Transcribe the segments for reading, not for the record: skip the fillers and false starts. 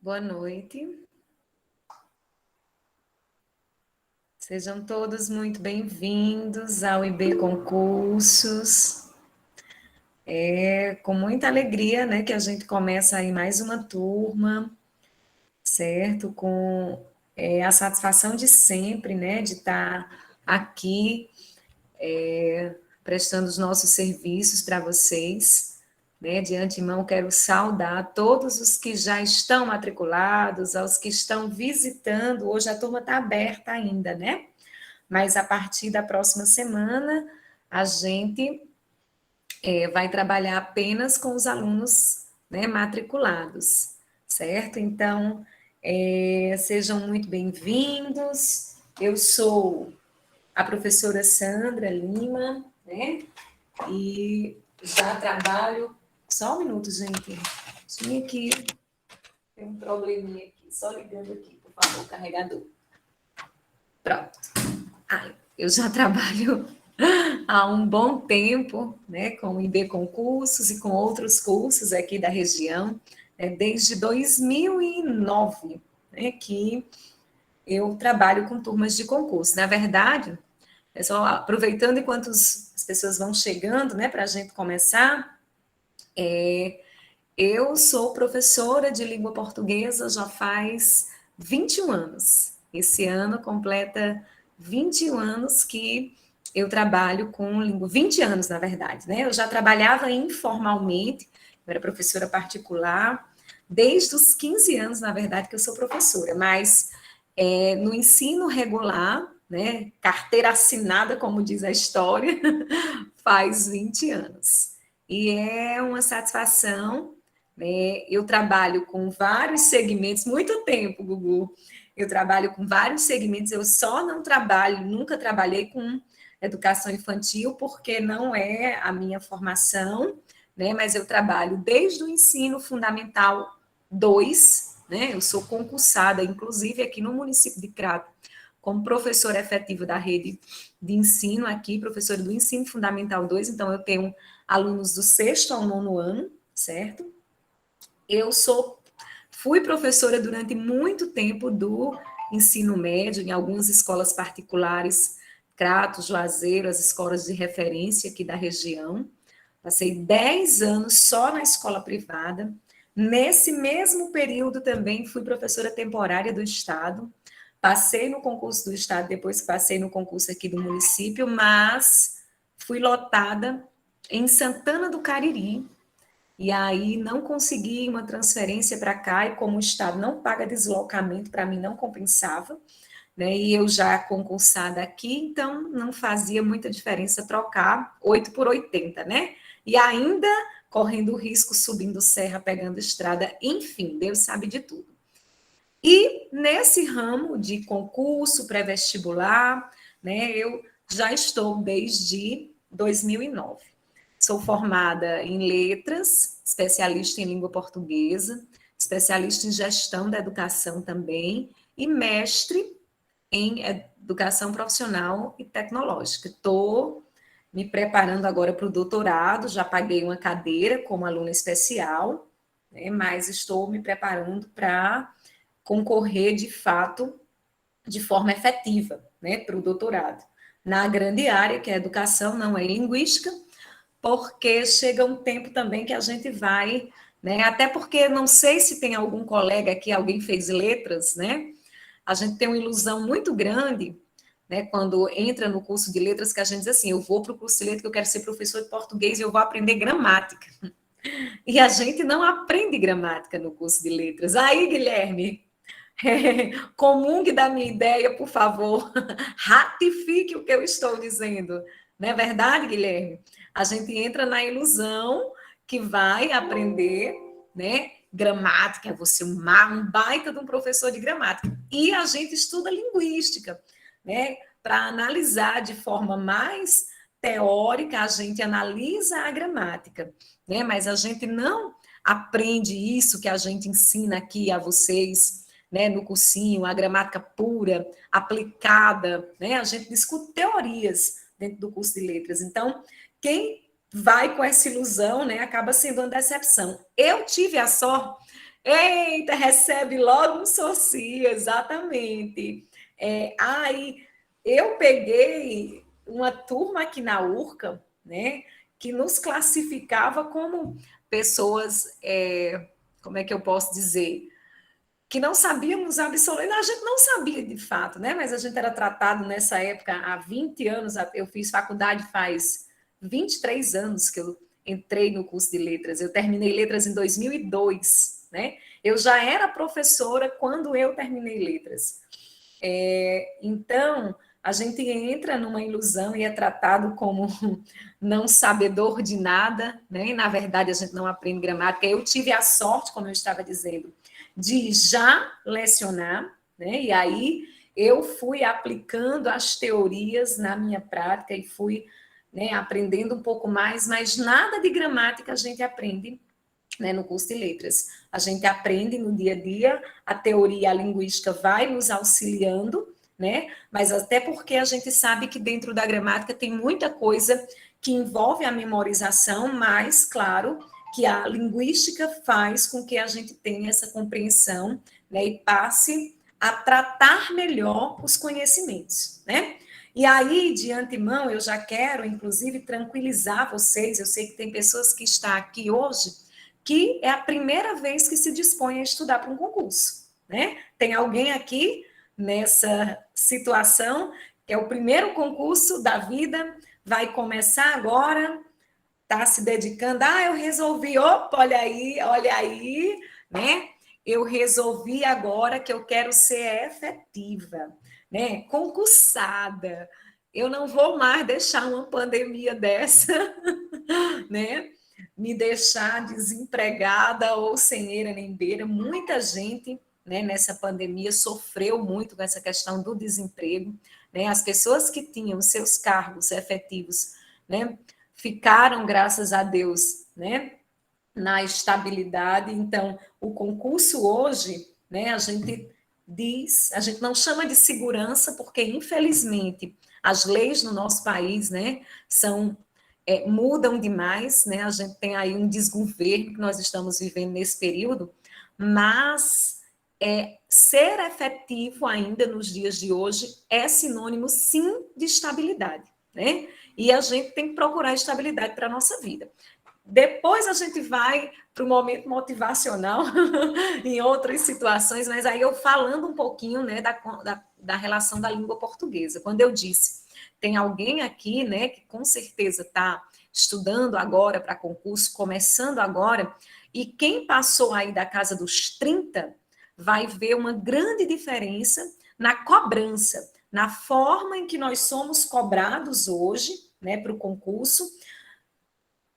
Boa noite. Sejam todos muito bem-vindos ao IB Concursos. É com muita alegria, né, que a gente começa aí mais uma turma, certo? Com a satisfação de sempre, né, de estar aqui prestando os nossos serviços para vocês. Né? De antemão, quero saudar todos os que já estão matriculados, aos que estão visitando. Hoje a turma está aberta ainda, né? Mas a partir da próxima semana, a gente vai trabalhar apenas com os alunos, né, matriculados, certo? Então, sejam muito bem-vindos. Eu sou a professora Sandra Lima, né? E já trabalho. Só um minuto, gente. Tinha que ter um probleminha aqui. Só ligando aqui, por favor, carregador. Pronto. Eu já trabalho há um bom tempo, né, com o IB Concursos e com outros cursos aqui da região, né, desde 2009, né, que eu trabalho com turmas de concurso. Na verdade, é só aproveitando enquanto as pessoas vão chegando, né, para a gente começar, eu sou professora de língua portuguesa já faz 21 anos. Esse ano completa 21 anos que eu trabalho com língua, 20 anos, na verdade, né? Eu já trabalhava informalmente, eu era professora particular, desde os 15 anos, na verdade, que eu sou professora, mas no ensino regular, né, carteira assinada, como diz a história, faz 20 anos. E é uma satisfação, né? Eu trabalho com vários segmentos, muito tempo, Gugu. Eu trabalho com vários segmentos, eu só não trabalho, nunca trabalhei com educação infantil, porque não é a minha formação, né? Mas eu trabalho desde o ensino fundamental 2, né? Eu sou concursada, inclusive aqui no município de Crato, como professora efetiva da rede de ensino aqui, professora do ensino fundamental 2, então eu tenho alunos do sexto ao nono ano, certo? Fui professora durante muito tempo do ensino médio, em algumas escolas particulares, Crato, Juazeiro, as escolas de referência aqui da região. Passei 10 anos só na escola privada. Nesse mesmo período também fui professora temporária do Estado. Passei no concurso do Estado, depois passei no concurso aqui do município, mas fui lotada em Santana do Cariri, e aí não consegui uma transferência para cá, e como o Estado não paga deslocamento, para mim não compensava, né? E eu já concursada aqui, então não fazia muita diferença trocar 8 por 80, né? E ainda correndo o risco, subindo serra, pegando estrada, enfim, Deus sabe de tudo. E nesse ramo de concurso pré-vestibular, né, eu já estou desde 2009. Sou formada em letras, especialista em língua portuguesa, especialista em gestão da educação também, e mestre em educação profissional e tecnológica. Estou me preparando agora para o doutorado, já paguei uma cadeira como aluna especial, né, mas estou me preparando para concorrer de fato de forma efetiva, né, para o doutorado. Na grande área, que é a educação, não é linguística, porque chega um tempo também que a gente vai, né, até porque não sei se tem algum colega aqui, alguém fez letras, né, a gente tem uma ilusão muito grande, né, quando entra no curso de letras, que a gente diz assim, eu vou para o curso de letras que eu quero ser professor de português e eu vou aprender gramática. E a gente não aprende gramática no curso de letras. Aí, Guilherme, comungue da minha ideia, por favor. Ratifique o que eu estou dizendo. Não é verdade, Guilherme? A gente entra na ilusão que vai aprender, né, gramática, você um baita de um professor de gramática. E a gente estuda linguística, né, para analisar de forma mais teórica, a gente analisa a gramática, né, mas a gente não aprende isso que a gente ensina aqui a vocês, né, no cursinho, a gramática pura, aplicada, né? A gente discute teorias dentro do curso de letras. Então, quem vai com essa ilusão, né, acaba sendo uma decepção. Eu tive a sorte Eita, recebe logo um socia, exatamente. Aí eu peguei uma turma aqui na URCA, né, que nos classificava como pessoas, como é que eu posso dizer? Que não sabíamos absolutamente, a gente não sabia de fato, né? Mas a gente era tratado nessa época, há 20 anos, eu fiz faculdade faz 23 anos que eu entrei no curso de letras, eu terminei letras em 2002, né? Eu já era professora quando eu terminei letras. Então, a gente entra numa ilusão e é tratado como não sabedor de nada, né? E, na verdade, a gente não aprende gramática. Eu tive a sorte, como eu estava dizendo, de já lecionar, né? E aí eu fui aplicando as teorias na minha prática e fui, né, aprendendo um pouco mais, mas nada de gramática a gente aprende, né, no curso de letras. A gente aprende no dia a dia, a teoria, a linguística vai nos auxiliando, né? Mas até porque a gente sabe que dentro da gramática tem muita coisa que envolve a memorização, mas, claro, que a linguística faz com que a gente tenha essa compreensão, né, e passe a tratar melhor os conhecimentos, né? E aí, de antemão, eu já quero, inclusive, tranquilizar vocês. Eu sei que tem pessoas que estão aqui hoje que é a primeira vez que se dispõe a estudar para um concurso, né? Tem alguém aqui nessa situação que é o primeiro concurso da vida, vai começar agora, está se dedicando, eu resolvi, opa, olha aí, né? Eu resolvi agora que eu quero ser efetiva, né? Concursada. Eu não vou mais deixar uma pandemia dessa, né, me deixar desempregada ou sem eira nem beira. Muita gente, né, nessa pandemia sofreu muito com essa questão do desemprego, né? As pessoas que tinham seus cargos efetivos, né, ficaram, graças a Deus, né, na estabilidade. Então, o concurso hoje, né, a gente não chama de segurança, porque, infelizmente, as leis no nosso país, né, mudam demais, né? A gente tem aí um desgoverno que nós estamos vivendo nesse período, mas ser efetivo ainda nos dias de hoje é sinônimo, sim, de estabilidade, né? E a gente tem que procurar estabilidade para a nossa vida. Depois a gente vai para o momento motivacional em outras situações, mas aí eu falando um pouquinho, né, da relação da língua portuguesa. Quando eu disse, tem alguém aqui, né, que com certeza está estudando agora para concurso, começando agora, e quem passou aí da casa dos 30 vai ver uma grande diferença na cobrança, na forma em que nós somos cobrados hoje, né, para o concurso,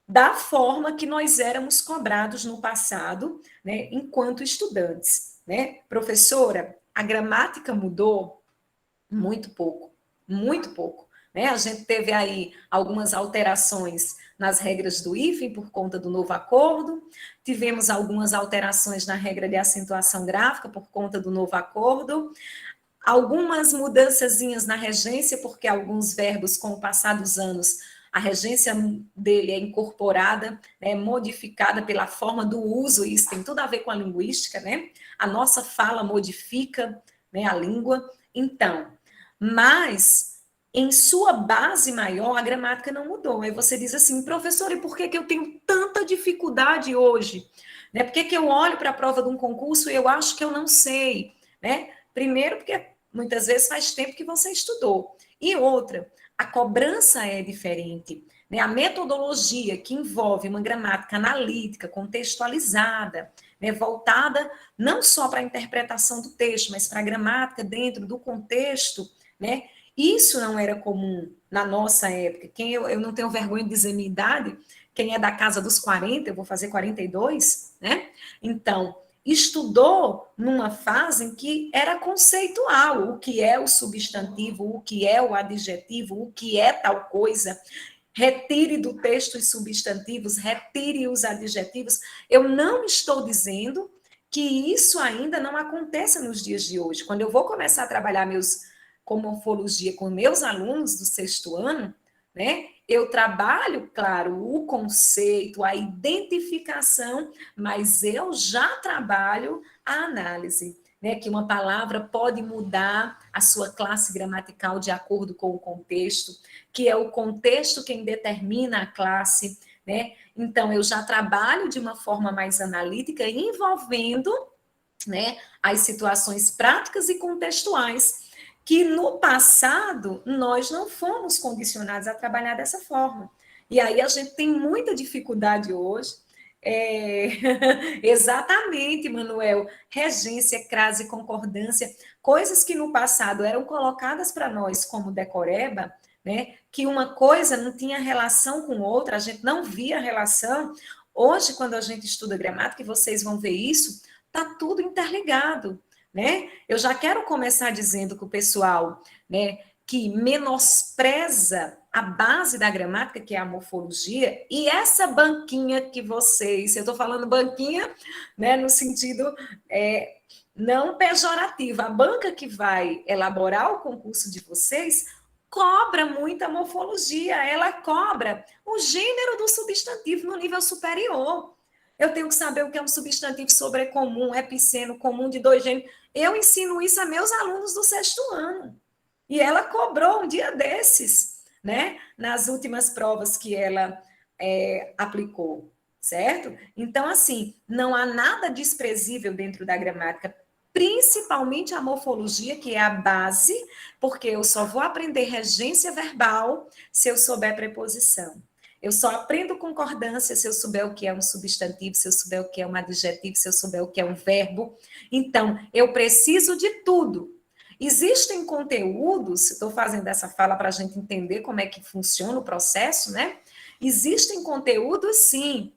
da forma que nós éramos cobrados no passado, né, enquanto estudantes, né? Professora, a gramática mudou muito pouco, muito pouco, né? A gente teve aí algumas alterações nas regras do IFE por conta do novo acordo, tivemos algumas alterações na regra de acentuação gráfica por conta do novo acordo, algumas mudançazinhas na regência, porque alguns verbos, com o passar dos anos, a regência dele é incorporada, né, modificada pela forma do uso, e isso tem tudo a ver com a linguística, né? A nossa fala modifica, né, a língua. Então, mas em sua base maior, a gramática não mudou. Aí você diz assim, professor, e por que, que eu tenho tanta dificuldade hoje? Né? Por que, que eu olho para a prova de um concurso e eu acho que eu não sei? Né? Primeiro, porque muitas vezes faz tempo que você estudou. E outra, a cobrança é diferente. Né? A metodologia que envolve uma gramática analítica, contextualizada, né? Voltada não só para a interpretação do texto, mas para a gramática dentro do contexto, né? Isso não era comum na nossa época. Eu não tenho vergonha de dizer minha idade, quem é da casa dos 40, eu vou fazer 42, né? Então, estudou numa fase em que era conceitual, o que é o substantivo, o que é o adjetivo, o que é tal coisa. Retire do texto os substantivos, retire os adjetivos. Eu não estou dizendo que isso ainda não aconteça nos dias de hoje. Quando eu vou começar a trabalhar com morfologia com meus alunos do 6º ano, né? Eu trabalho, claro, o conceito, a identificação, mas eu já trabalho a análise, né? Que uma palavra pode mudar a sua classe gramatical de acordo com o contexto, que é o contexto quem determina a classe, né? Então, eu já trabalho de uma forma mais analítica, envolvendo, né, as situações práticas e contextuais, que no passado nós não fomos condicionados a trabalhar dessa forma. E aí a gente tem muita dificuldade hoje. É, exatamente, Manuel. Regência, crase, concordância, coisas que no passado eram colocadas para nós como decoreba, né? Que uma coisa não tinha relação com outra, a gente não via relação. Hoje, quando a gente estuda gramática, e vocês vão ver isso, tá tudo interligado, né? Eu já quero começar dizendo que o pessoal, né, que menospreza a base da gramática, que é a morfologia, e essa banquinha que vocês, eu estou falando banquinha, né, no sentido não pejorativo, a banca que vai elaborar o concurso de vocês cobra muita morfologia, ela cobra o gênero do substantivo no nível superior. Eu tenho que saber o que é um substantivo sobrecomum, epiceno, comum de dois gêneros. Eu ensino isso a meus alunos do sexto ano. E ela cobrou um dia desses, né? Nas últimas provas que ela aplicou, certo? Então, assim, não há nada desprezível dentro da gramática, principalmente a morfologia, que é a base, porque eu só vou aprender regência verbal se eu souber preposição. Eu só aprendo concordância se eu souber o que é um substantivo, se eu souber o que é um adjetivo, se eu souber o que é um verbo. Então, eu preciso de tudo. Existem conteúdos, estou fazendo essa fala para a gente entender como é que funciona o processo, né? Existem conteúdos, sim.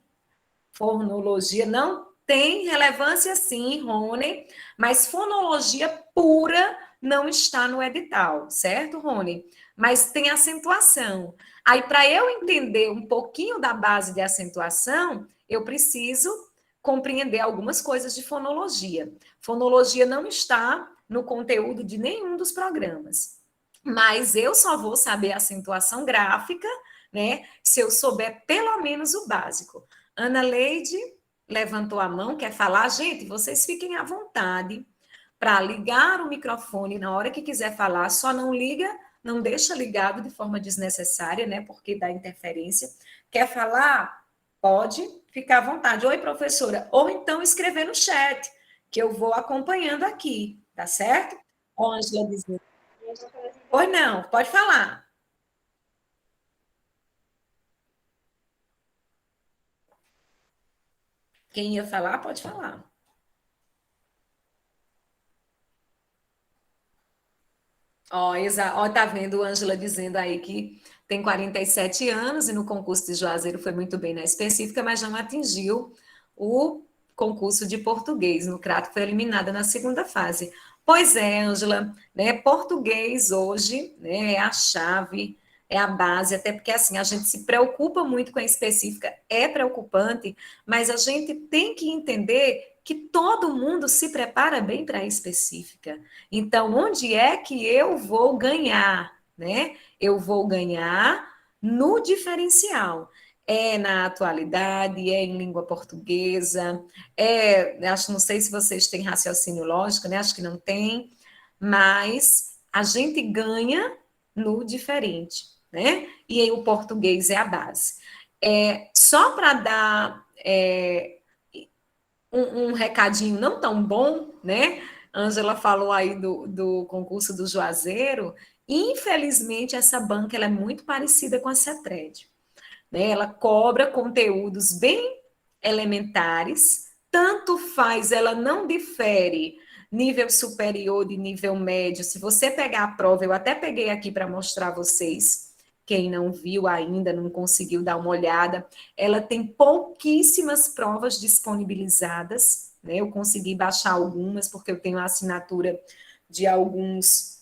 Fonologia não tem relevância, sim, Rony, mas fonologia pura não está no edital, certo, Rony? Mas tem acentuação. Aí, para eu entender um pouquinho da base de acentuação, eu preciso compreender algumas coisas de fonologia. Fonologia não está no conteúdo de nenhum dos programas. Mas eu só vou saber acentuação gráfica, né, se eu souber pelo menos o básico. Ana Leide levantou a mão, quer falar? Gente, vocês fiquem à vontade para ligar o microfone na hora que quiser falar, só não liga, não deixa ligado de forma desnecessária, né, porque dá interferência. Quer falar? Pode ficar à vontade. Oi, professora. Ou então escrever no chat, que eu vou acompanhando aqui, tá certo? Ângela dizendo. Oi, não, pode falar. Quem ia falar, pode falar. Ó, tá vendo Ângela dizendo aí que tem 47 anos e no concurso de Juazeiro foi muito bem na específica, mas não atingiu o concurso de português. No Crato foi eliminada na segunda fase. Pois é, Ângela, né? Português hoje, né, é a chave, é a base, até porque assim a gente se preocupa muito com a específica, é preocupante, mas a gente tem que entender que todo mundo se prepara bem para a específica. Então, onde é que eu vou ganhar, né? Eu vou ganhar no diferencial. É na atualidade, é em língua portuguesa, acho, não sei se vocês têm raciocínio lógico, né? Acho que não tem, mas a gente ganha no diferente, né? E aí o português é a base. Só para dar um recadinho não tão bom, né? Ângela falou aí do concurso do Juazeiro. Infelizmente, essa banca ela é muito parecida com a CETRED, né? Ela cobra conteúdos bem elementares, tanto faz, ela não difere nível superior de nível médio. Se você pegar a prova, eu até peguei aqui para mostrar a vocês, quem não viu ainda, não conseguiu dar uma olhada, ela tem pouquíssimas provas disponibilizadas, né? Eu consegui baixar algumas, porque eu tenho a assinatura de alguns.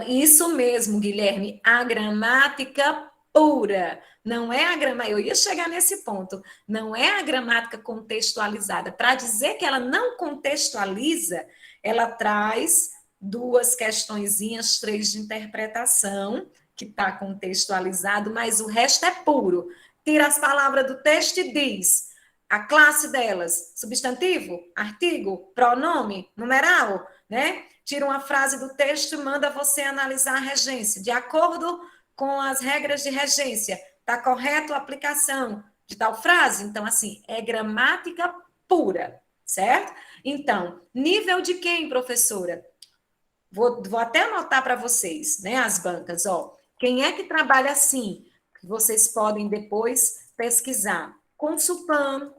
Isso mesmo, Guilherme, a gramática pura. Não é a gramática, eu ia chegar nesse ponto, não é a gramática contextualizada. Para dizer que ela não contextualiza, ela traz duas questõezinhas, três de interpretação, que está contextualizado, mas o resto é puro. Tira as palavras do texto e diz a classe delas, substantivo, artigo, pronome, numeral, né? Tira uma frase do texto e manda você analisar a regência. De acordo com as regras de regência, está correto a aplicação de tal frase? Então, assim, é gramática pura, certo? Então, nível de quem, professora? Vou até anotar para vocês, né, as bancas, ó. Quem é que trabalha assim? Vocês podem depois pesquisar. Consulpan,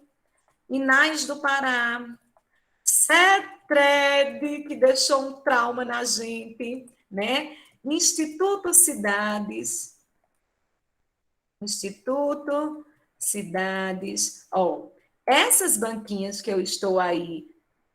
Inais do Pará, CETRED, que deixou um trauma na gente, né? Instituto Cidades, Instituto Cidades, ó, essas banquinhas que eu estou aí,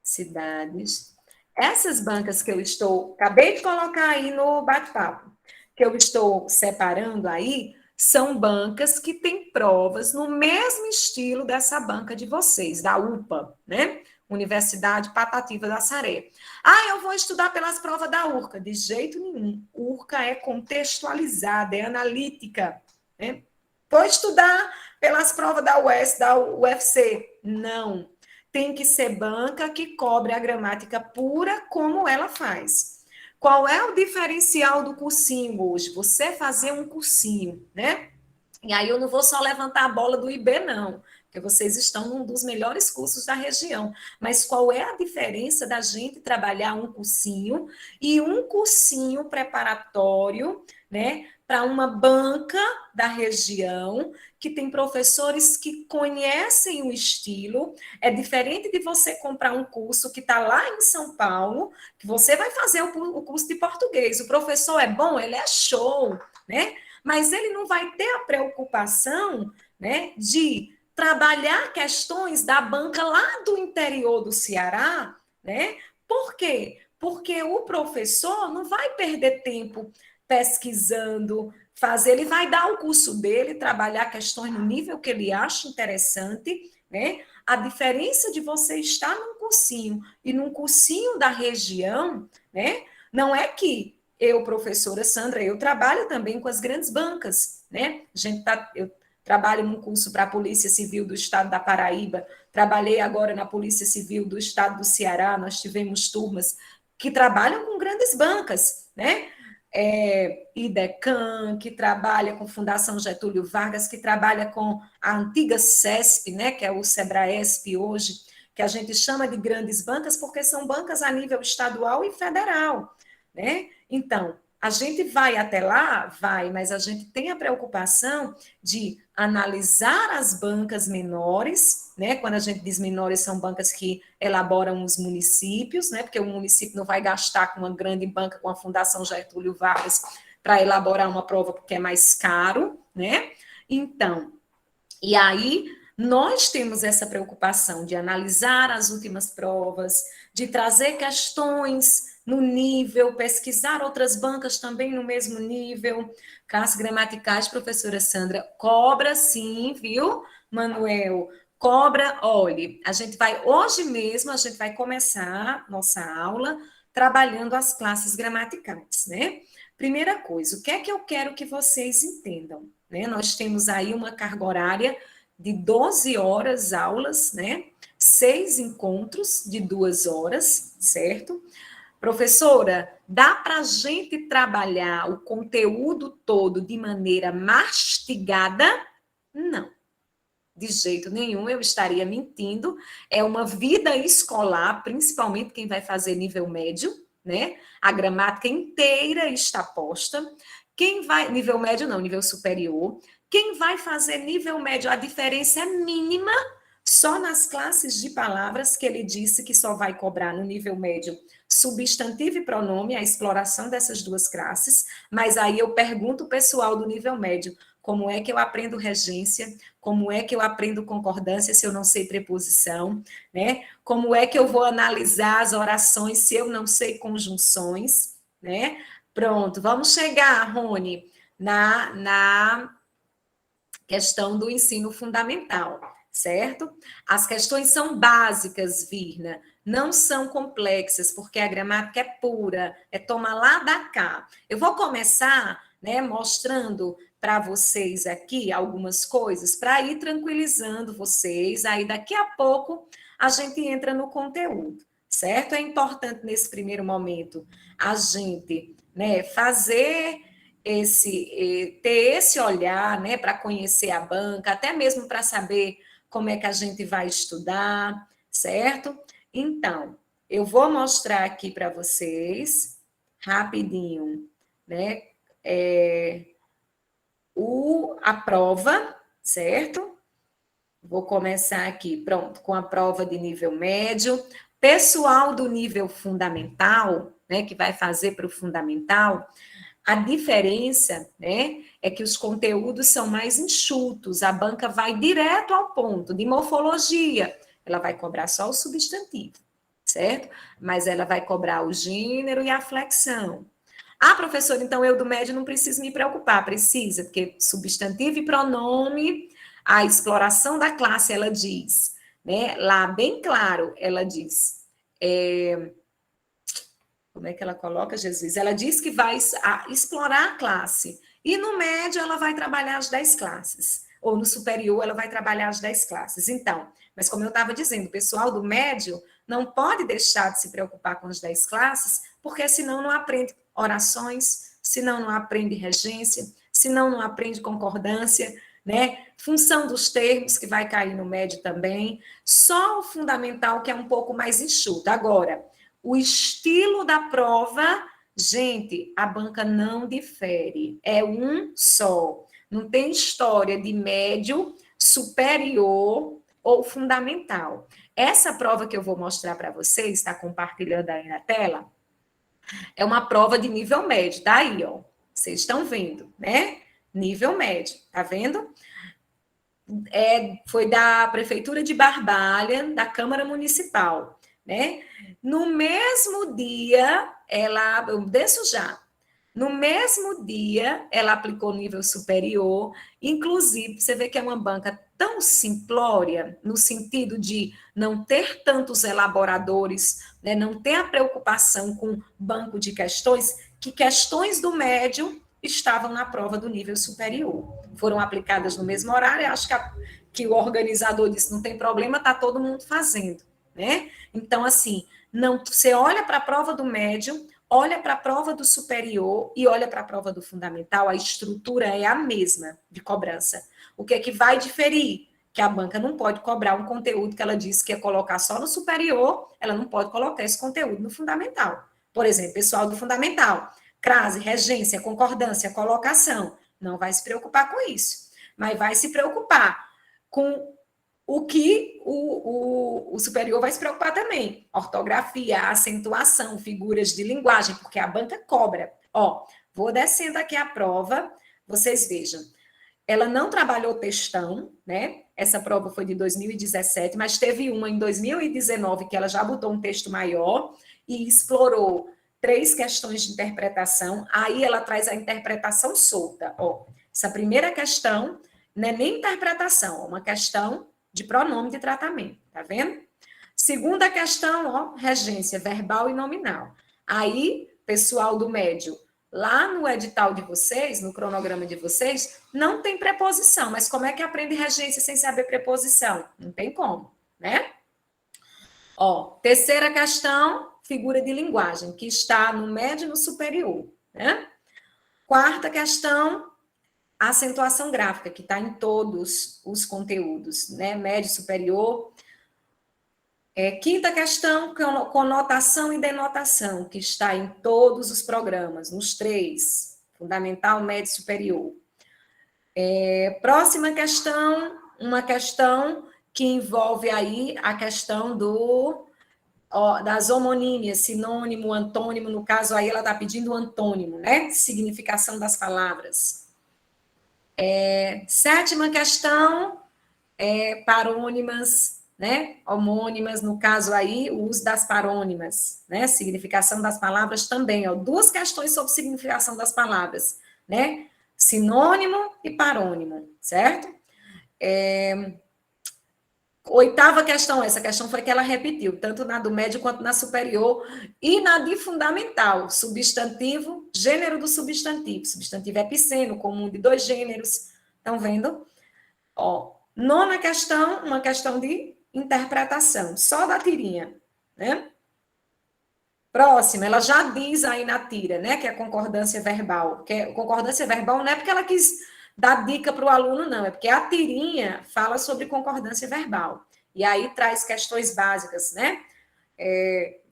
cidades, essas bancas que eu estou, acabei de colocar aí no bate-papo, que eu estou separando aí, são bancas que têm provas no mesmo estilo dessa banca de vocês, da UPA, né? Universidade Patativa da Saré. Ah, eu vou estudar pelas provas da URCA. De jeito nenhum. URCA é contextualizada, é analítica, né? Vou estudar pelas provas da UES, da UFC. Não. Tem que ser banca que cobre a gramática pura como ela faz. Qual é o diferencial do cursinho hoje? Você fazer um cursinho, né? E aí eu não vou só levantar a bola do IB, não, porque vocês estão num dos melhores cursos da região. Mas qual é a diferença da gente trabalhar um cursinho e um cursinho preparatório, né, para uma banca da região que tem professores que conhecem o estilo? É diferente de você comprar um curso que está lá em São Paulo, que você vai fazer o curso de português. O professor é bom, ele é show, né? Mas ele não vai ter a preocupação, né, de trabalhar questões da banca lá do interior do Ceará, né? Por quê? Porque o professor não vai perder tempo pesquisando, fazer, ele vai dar o curso dele, trabalhar questões no nível que ele acha interessante, né? A diferença de você estar num cursinho e num cursinho da região, né? Não é que eu, professora Sandra, eu trabalho também com as grandes bancas, né? Eu trabalho num curso para a Polícia Civil do Estado da Paraíba, trabalhei agora na Polícia Civil do Estado do Ceará, nós tivemos turmas que trabalham com grandes bancas, né? IDECAM, que trabalha com Fundação Getúlio Vargas, que trabalha com a antiga CESP, né, que é o SEBRAESP hoje, que a gente chama de grandes bancas porque são bancas a nível estadual e federal, né? Então, a gente vai até lá? Vai, mas a gente tem a preocupação de analisar as bancas menores, né? Quando a gente diz menores, são bancas que elaboram os municípios, né? Porque o município não vai gastar com uma grande banca, com a Fundação Getúlio Vargas, para elaborar uma prova porque é mais caro, né? Então, e aí nós temos essa preocupação de analisar as últimas provas, de trazer questões no nível, pesquisar outras bancas também no mesmo nível. Classes gramaticais, professora Sandra, cobra sim, viu, Manuel? Cobra, olhe, a gente vai, hoje mesmo, a gente vai começar nossa aula trabalhando as classes gramaticais, né? Primeira coisa, o que é que eu quero que vocês entendam? Né? Nós temos aí uma carga horária de 12 horas aulas, né? 6 encontros de 2 horas, certo? Professora, dá para a gente trabalhar o conteúdo todo de maneira mastigada? Não, de jeito nenhum, eu estaria mentindo. É uma vida escolar, principalmente quem vai fazer nível médio, né? A gramática inteira está posta. Quem vai, nível médio não, nível superior. Quem vai fazer nível médio, a diferença é mínima, só nas classes de palavras que ele disse que só vai cobrar no nível médio substantivo e pronome, a exploração dessas duas classes, mas aí eu pergunto o pessoal do nível médio, como é que eu aprendo regência, como é que eu aprendo concordância se eu não sei preposição, né? Como é que eu vou analisar as orações se eu não sei conjunções, né? Pronto, vamos chegar, Rony, na questão do ensino fundamental, certo? As questões são básicas, Virna. não são complexas, porque a gramática é pura, é tomar lá da cá. Eu vou começar, né, mostrando para vocês aqui algumas coisas, para ir tranquilizando vocês, aí daqui a pouco a gente entra no conteúdo, certo? É importante nesse primeiro momento a gente, né, fazer ter esse olhar, né, para conhecer a banca, até mesmo para saber como é que a gente vai estudar, certo? Então, eu vou mostrar aqui para vocês, rapidinho, né, a prova, certo? Vou começar aqui, pronto, com a prova de nível médio. Pessoal do nível fundamental, né, que vai fazer para o fundamental, a diferença, né, é que os conteúdos são mais enxutos, a banca vai direto ao ponto. De morfologia, ela vai cobrar só o substantivo, certo? Mas ela vai cobrar o gênero e a flexão. Ah, professor, então eu do médio não preciso me preocupar. Precisa, porque substantivo e pronome, a exploração da classe, ela diz, né? Lá, bem claro, ela diz. Como é que ela coloca, Jesus? Ela diz que vai explorar a classe. E no médio, ela vai trabalhar as 10 classes. Ou no superior, ela vai trabalhar as 10 classes. Então, mas como eu estava dizendo, o pessoal do médio não pode deixar de se preocupar com as 10 classes, porque senão não aprende orações, senão não aprende regência, senão não aprende concordância, né? Função dos termos, que vai cair no médio também. Só o fundamental, que é um pouco mais enxuto. Agora, o estilo da prova, gente, a banca não difere, é um só. Não tem história de médio, superior ou fundamental. Essa prova que eu vou mostrar para vocês, está compartilhando aí na tela, é uma prova de nível médio, tá aí, ó. Vocês estão vendo, né? Nível médio, tá vendo? Foi da Prefeitura de Barbalha, da Câmara Municipal, né? No mesmo dia, eu desço já. No mesmo dia, ela aplicou nível superior, inclusive, você vê que é uma banca tão simplória, no sentido de não ter tantos elaboradores, né, não ter a preocupação com banco de questões, que questões do médio estavam na prova do nível superior. Foram aplicadas no mesmo horário, acho que o organizador disse, não tem problema, está todo mundo fazendo, né? Então, assim, não, você olha para a prova do médio, olha para a prova do superior e olha para a prova do fundamental, a estrutura é a mesma de cobrança. O que é que vai diferir? Que a banca não pode cobrar um conteúdo que ela disse que ia colocar só no superior, ela não pode colocar esse conteúdo no fundamental. Por exemplo, pessoal do fundamental, crase, regência, concordância, colocação, não vai se preocupar com isso, mas vai se preocupar com o que o superior vai se preocupar também. Ortografia, acentuação, figuras de linguagem, porque a banca cobra. Ó, vou descendo aqui a prova, vocês vejam. Ela não trabalhou textão, né? Essa prova foi de 2017, mas teve uma em 2019 que ela já botou um texto maior e explorou 3 questões de interpretação. Aí ela traz a interpretação solta. Ó, essa primeira questão não é nem interpretação, é uma questão de pronome de tratamento, tá vendo? Segunda questão, ó, regência verbal e nominal. Aí, pessoal do médio, lá no edital de vocês, no cronograma de vocês, não tem preposição, mas como é que aprende regência sem saber preposição? Não tem como, né? Ó, terceira questão, figura de linguagem, que está no médio e no superior, né? Quarta questão, acentuação gráfica, que está em todos os conteúdos, né? Médio, superior. Quinta questão, conotação e denotação, que está em todos os programas, nos 3, fundamental, médio e superior. Próxima questão, uma questão que envolve aí a questão das homonímias, sinônimo, antônimo, no caso aí ela está pedindo o antônimo, né? Significação das palavras. Sétima questão, parônimas, né? Homônimas, no caso aí, o uso das parônimas, né? Significação das palavras também, ó. 2 questões sobre significação das palavras, né? Sinônimo e parônimo, certo? Oitava questão, essa questão foi que ela repetiu, tanto na do médio quanto na superior, e na de fundamental, substantivo, gênero do substantivo. Substantivo epiceno, comum de dois gêneros. Estão vendo? Ó, nona questão, uma questão de interpretação, só da tirinha, né? Próxima, ela já diz aí na tira, né, que é concordância verbal. Concordância verbal não é porque ela quis dar dica para o aluno, não, é porque a tirinha fala sobre concordância verbal. E aí traz questões básicas, né?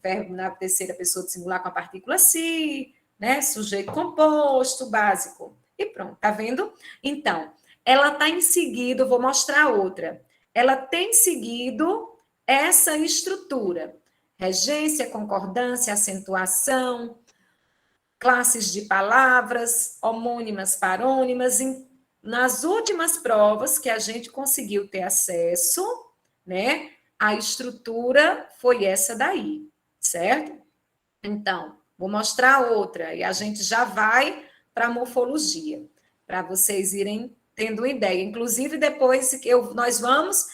Verbo na terceira pessoa do singular com a partícula se, né? Sujeito composto, básico. E pronto, tá vendo? Então, ela está em seguida, vou mostrar outra. Ela tem seguido essa estrutura. Regência, concordância, acentuação, classes de palavras, homônimas, parônimas. Nas últimas provas que a gente conseguiu ter acesso, né, a estrutura foi essa daí, certo? Então, vou mostrar outra e a gente já vai para a morfologia, para vocês irem tendo ideia. Inclusive, depois que nós vamos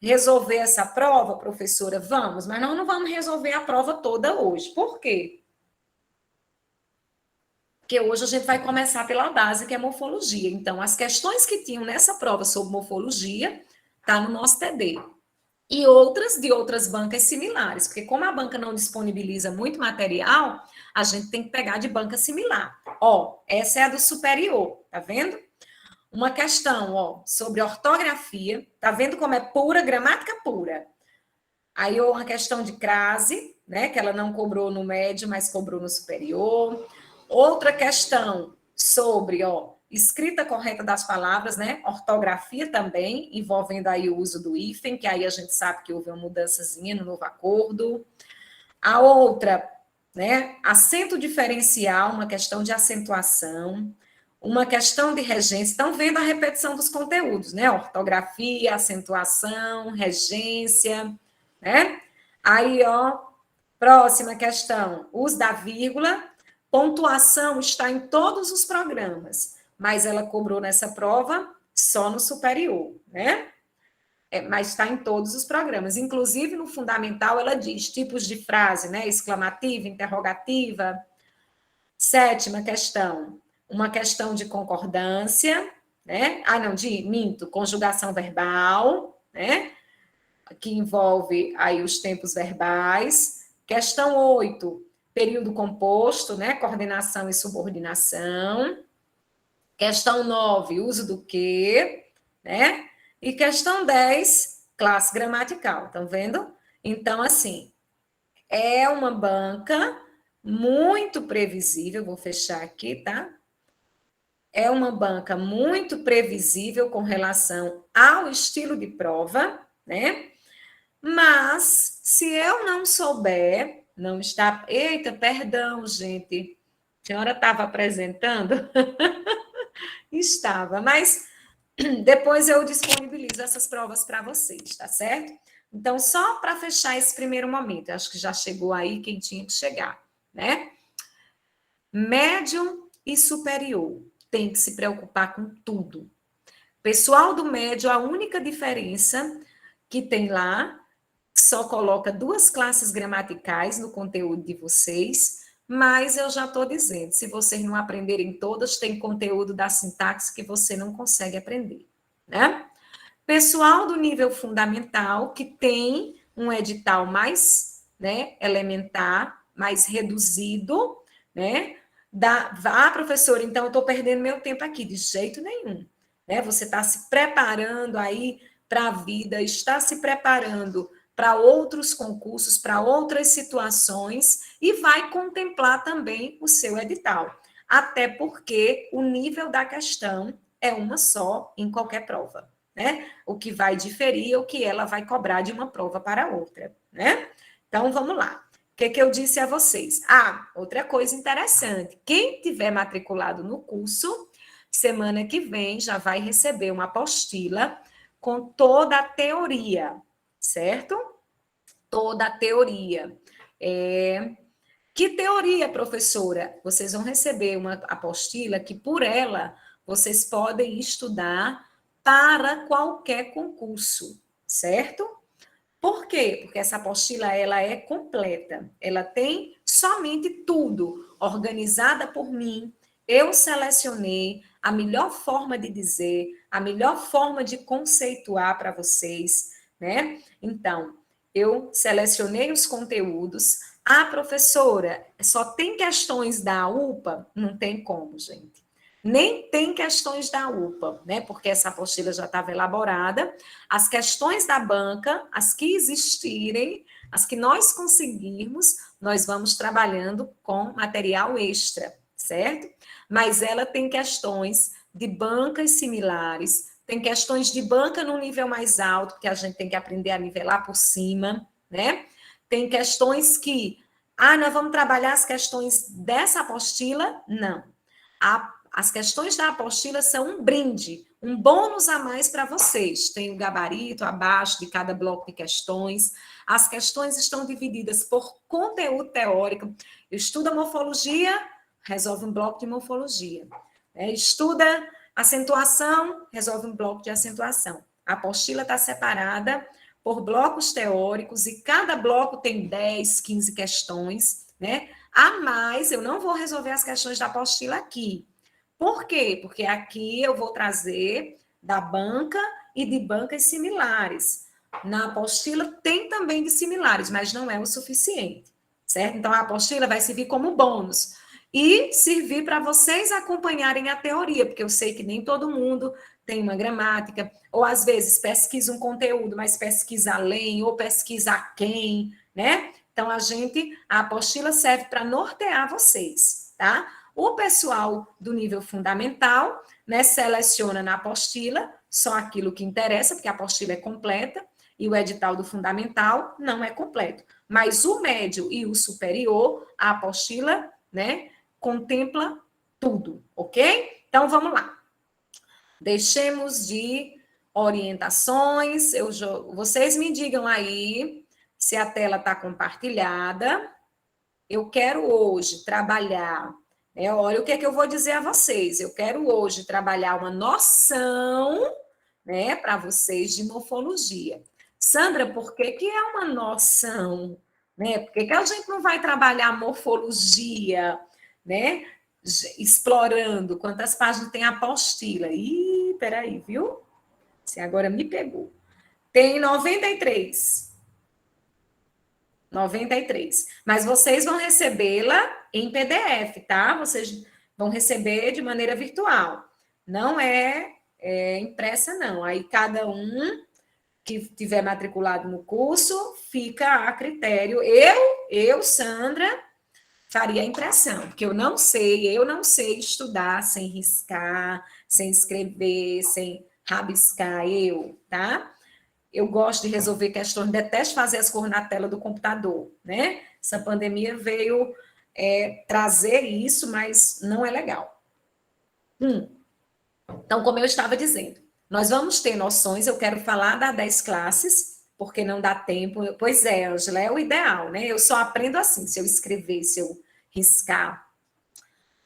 resolver essa prova, professora, vamos, mas nós não vamos resolver a prova toda hoje. Por quê? Porque hoje a gente vai começar pela base, que é morfologia. Então, as questões que tinham nessa prova sobre morfologia, tá no nosso TD. E outras de outras bancas similares, porque como a banca não disponibiliza muito material, a gente tem que pegar de banca similar. Ó, essa é a do superior, tá vendo? Uma questão, ó, sobre ortografia, tá vendo como é pura, gramática pura. Aí, uma questão de crase, né, que ela não cobrou no médio, mas cobrou no superior. Outra questão sobre, ó, escrita correta das palavras, né, ortografia também, envolvendo aí o uso do hífen, que aí a gente sabe que houve uma mudançazinha no novo acordo. A outra, né, acento diferencial, uma questão de acentuação, uma questão de regência. Estão vendo a repetição dos conteúdos, né? Ortografia, acentuação, regência, né? Aí, ó, próxima questão, uso da vírgula. Pontuação está em todos os programas, mas ela cobrou nessa prova só no superior, né? Mas está em todos os programas. Inclusive, no fundamental, ela diz tipos de frase, né? Exclamativa, interrogativa. Sétima questão, uma questão de concordância, né? Minto, conjugação verbal, né? Que envolve aí os tempos verbais. Questão 8, período composto, né? Coordenação e subordinação. Questão 9, uso do que, né? E questão 10, classe gramatical, estão vendo? Então, assim, é uma banca muito previsível, vou fechar aqui, tá? É uma banca muito previsível com relação ao estilo de prova, né? Mas, se eu não souber, não está... Eita, perdão, gente. A senhora estava apresentando? Estava, mas depois eu disponibilizo essas provas para vocês, tá certo? Então, só para fechar esse primeiro momento, acho que já chegou aí quem tinha que chegar, né? Médio e superior, tem que se preocupar com tudo. Pessoal do médio, a única diferença que tem lá, só coloca 2 classes gramaticais no conteúdo de vocês, mas eu já estou dizendo, se vocês não aprenderem todas, tem conteúdo da sintaxe que você não consegue aprender, né? Pessoal do nível fundamental, que tem um edital mais, né, elementar, mais reduzido, né? Professora, então eu estou perdendo meu tempo aqui, de jeito nenhum. Né? Você está se preparando aí para a vida, está se preparando para outros concursos, para outras situações, e vai contemplar também o seu edital. Até porque o nível da questão é uma só em qualquer prova. Né? O que vai diferir é o que ela vai cobrar de uma prova para outra. Né? Então, vamos lá. O que eu disse a vocês? Outra coisa interessante. Quem tiver matriculado no curso, semana que vem já vai receber uma apostila com toda a teoria, certo? Toda a teoria. Que teoria, professora? Vocês vão receber uma apostila que, por ela, vocês podem estudar para qualquer concurso, certo? Por quê? Porque essa apostila ela é completa. Ela tem somente tudo organizada por mim. Eu selecionei a melhor forma de dizer, a melhor forma de conceituar para vocês, né? Então, eu selecionei os conteúdos. Ah, professora, só tem questões da UPA? Não tem como, gente. Nem tem questões da UPA, né? Porque essa apostila já estava elaborada. As questões da banca, as que existirem, as que nós conseguirmos, nós vamos trabalhando com material extra, certo? Mas ela tem questões de bancas similares, tem questões de banca no nível mais alto, que a gente tem que aprender a nivelar por cima, né? Tem questões que, nós vamos trabalhar as questões dessa apostila? Não. As questões da apostila são um brinde, um bônus a mais para vocês. Tem o gabarito abaixo de cada bloco de questões. As questões estão divididas por conteúdo teórico. Estuda morfologia, resolve um bloco de morfologia. Estuda acentuação, resolve um bloco de acentuação. A apostila está separada por blocos teóricos e cada bloco tem 10, 15 questões, né? A mais, eu não vou resolver as questões da apostila aqui. Por quê? Porque aqui eu vou trazer da banca e de bancas similares. Na apostila tem também de similares, mas não é o suficiente, certo? Então a apostila vai servir como bônus e servir para vocês acompanharem a teoria, porque eu sei que nem todo mundo tem uma gramática, ou às vezes pesquisa um conteúdo, mas pesquisa além, ou pesquisa a quem, né? Então a apostila serve para nortear vocês, tá? O pessoal do nível fundamental, né, seleciona na apostila só aquilo que interessa, porque a apostila é completa, e o edital do fundamental não é completo. Mas o médio e o superior, a apostila, né, contempla tudo, ok? Então, vamos lá. Deixemos de orientações. Vocês me digam aí se a tela está compartilhada. Eu quero hoje trabalhar. Olha o que é que eu vou dizer a vocês. Eu quero hoje trabalhar uma noção, né, para vocês de morfologia. Sandra, por que que é uma noção? Né? Por que que a gente não vai trabalhar morfologia, né? Explorando quantas páginas tem a apostila? Ih, peraí, viu? Você agora me pegou. Tem 93. 93. Mas vocês vão recebê-la em PDF, tá? Vocês vão receber de maneira virtual. Não é impressa, não. Aí cada um que tiver matriculado no curso fica a critério. Eu, Sandra, faria a impressão, porque eu não sei estudar sem riscar, sem escrever, sem rabiscar, tá? Eu gosto de resolver questões, detesto fazer as cores na tela do computador, né? Essa pandemia veio trazer isso, mas não é legal. Então, como eu estava dizendo, nós vamos ter noções, eu quero falar da 10 classes, porque não dá tempo. Pois é, Ângela, é o ideal, né? Eu só aprendo assim, se eu escrever, se eu riscar.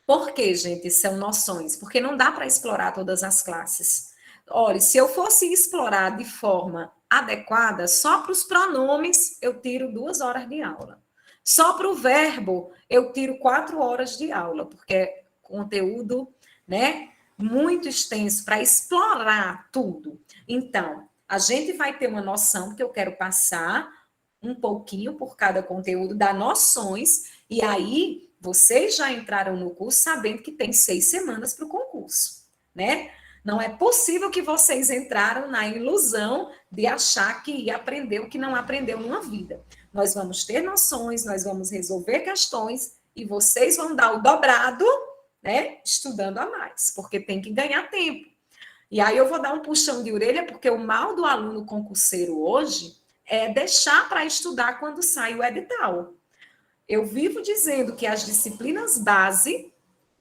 Por que, gente, são noções? Porque não dá para explorar todas as classes. Olha, se eu fosse explorar de forma adequada, só para os pronomes eu tiro 2 horas de aula. Só para o verbo eu tiro 4 horas de aula, porque é conteúdo, né, muito extenso para explorar tudo. Então, a gente vai ter uma noção que eu quero passar um pouquinho por cada conteúdo, dar noções, e aí vocês já entraram no curso sabendo que tem 6 semanas para o concurso, né? Não é possível que vocês entraram na ilusão de achar que ia aprender o que não aprendeu numa vida. Nós vamos ter noções, nós vamos resolver questões e vocês vão dar o dobrado, né? Estudando a mais, porque tem que ganhar tempo. E aí eu vou dar um puxão de orelha, porque o mal do aluno concurseiro hoje é deixar para estudar quando sai o edital. Eu vivo dizendo que as disciplinas base,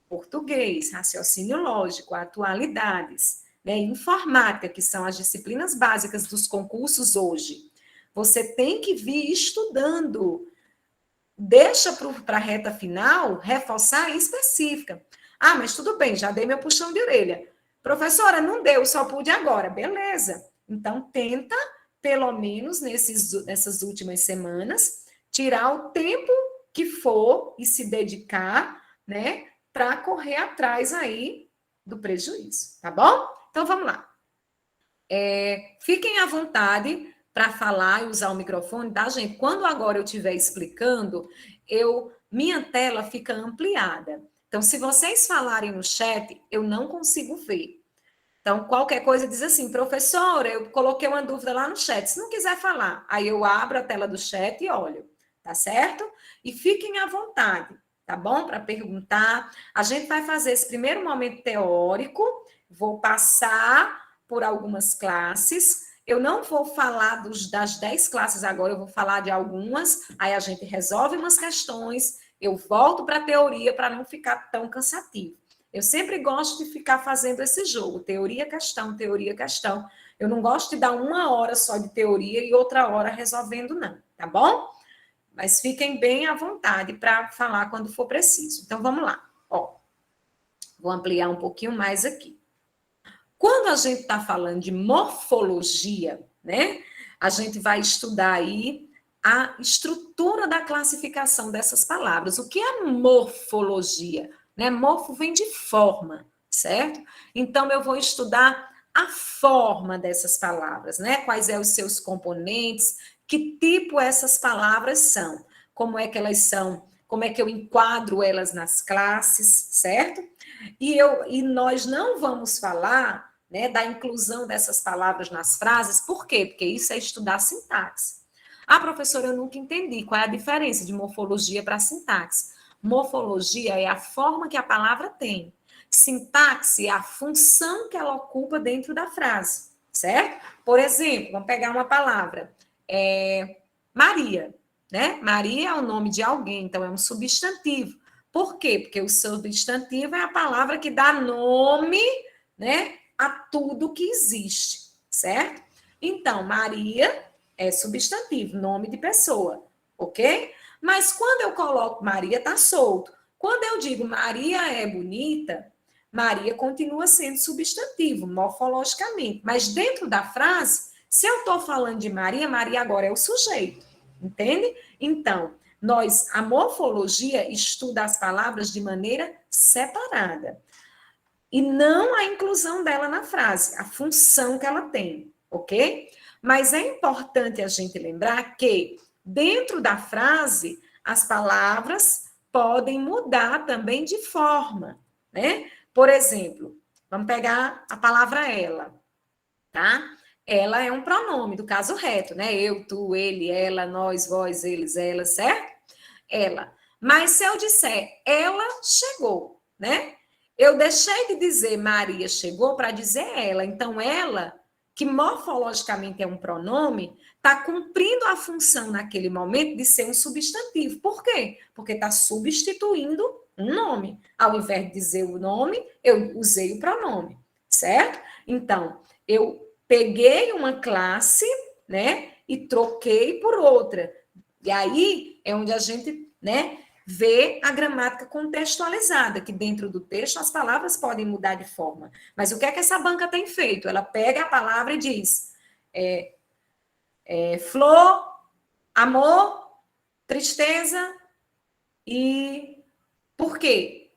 português, raciocínio lógico, atualidades, né, informática, que são as disciplinas básicas dos concursos hoje, você tem que vir estudando. Deixa para a reta final reforçar em específica. Ah, mas tudo bem, já dei meu puxão de orelha. Professora, não deu, só pude agora. Beleza. Então, tenta pelo menos nessas últimas semanas, tirar o tempo que for e se dedicar, né, para correr atrás aí do prejuízo, tá bom? Então, vamos lá. Fiquem à vontade para falar e usar o microfone, tá, gente? Quando agora eu estiver explicando, minha tela fica ampliada. Então, se vocês falarem no chat, eu não consigo ver. Então, qualquer coisa diz assim, professora, eu coloquei uma dúvida lá no chat. Se não quiser falar, aí eu abro a tela do chat e olho, tá certo? E fiquem à vontade, tá bom? Para perguntar. A gente vai fazer esse primeiro momento teórico, vou passar por algumas classes. Eu não vou falar das 10 classes agora, eu vou falar de algumas, aí a gente resolve umas questões, eu volto para a teoria para não ficar tão cansativo. Eu sempre gosto de ficar fazendo esse jogo, teoria, questão, teoria, questão. Eu não gosto de dar uma hora só de teoria e outra hora resolvendo, não, tá bom? Mas fiquem bem à vontade para falar quando for preciso. Então, vamos lá. Ó, vou ampliar um pouquinho mais aqui. Quando a gente está falando de morfologia, né? A gente vai estudar aí a estrutura da classificação dessas palavras. O que é morfologia? Né? Morfo vem de forma, certo? Então, eu vou estudar a forma dessas palavras, né? Quais são os seus componentes, que tipo essas palavras são, como é que elas são, como é que eu enquadro elas nas classes, certo? E nós não vamos falar, né, da inclusão dessas palavras nas frases, por quê? Porque isso é estudar sintaxe. Ah, professora, eu nunca entendi qual é a diferença de morfologia para sintaxe. Morfologia é a forma que a palavra tem. Sintaxe é a função que ela ocupa dentro da frase, certo? Por exemplo, vamos pegar uma palavra, Maria, né? Maria é o nome de alguém, então é um substantivo. Por quê? Porque o substantivo é a palavra que dá nome, né, a tudo que existe, certo? Então, Maria é substantivo, nome de pessoa, ok? Mas quando eu coloco Maria, tá solto. Quando eu digo Maria é bonita, Maria continua sendo substantivo, morfologicamente. Mas dentro da frase, se eu estou falando de Maria, Maria agora é o sujeito, entende? Então, a morfologia estuda as palavras de maneira separada. E não a inclusão dela na frase, a função que ela tem, ok? Mas é importante a gente lembrar que, dentro da frase, as palavras podem mudar também de forma, né? Por exemplo, vamos pegar a palavra ela, tá? Ela é um pronome do caso reto, né? Eu, tu, ele, ela, nós, vós, eles, ela, certo? Ela. Mas se eu disser ela chegou, né? Eu deixei de dizer Maria chegou para dizer ela. Então, ela, que morfologicamente é um pronome, está cumprindo a função naquele momento de ser um substantivo. Por quê? Porque está substituindo um nome. Ao invés de dizer o nome, eu usei o pronome, certo? Então, eu peguei uma classe, né, e troquei por outra. E aí é onde a gente, né, vê a gramática contextualizada, que dentro do texto as palavras podem mudar de forma. Mas o que é que essa banca tem feito? Ela pega a palavra e diz flor, amor, tristeza e por quê?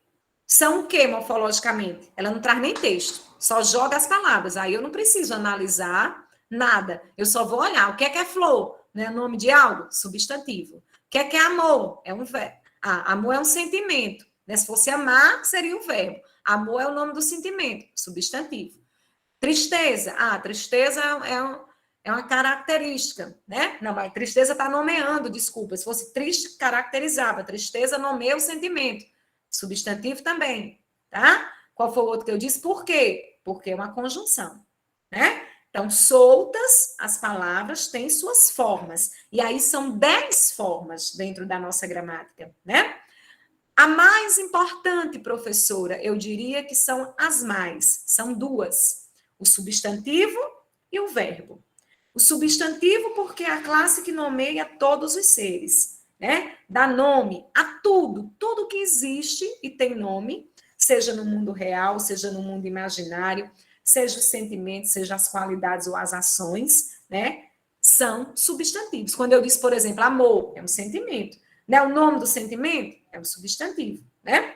São o que morfologicamente? Ela não traz nem texto, só joga as palavras. Aí eu não preciso analisar nada, eu só vou olhar o que é flor, né? Nome de algo? Substantivo. O que é amor? É um verbo. Amor é um sentimento. Né? Se fosse amar, seria o verbo. Amor é o nome do sentimento, substantivo. Tristeza. Tristeza é uma característica, né? Não, mas tristeza está nomeando, desculpa. Se fosse triste, caracterizava. Tristeza nomeia o sentimento. Substantivo também, tá? Qual foi o outro que eu disse? Por quê? Porque é uma conjunção, né? Então, soltas, as palavras têm suas formas. E aí são 10 formas dentro da nossa gramática, né? A mais importante, professora, eu diria que são as mais. São duas: o substantivo e o verbo. O substantivo, porque é a classe que nomeia todos os seres, né? Dá nome a tudo, tudo que existe e tem nome, seja no mundo real, seja no mundo imaginário, seja os sentimentos, seja as qualidades ou as ações, né? são substantivos. Quando eu disse, por exemplo, amor, é um sentimento. Né? O nome do sentimento é um substantivo. Né?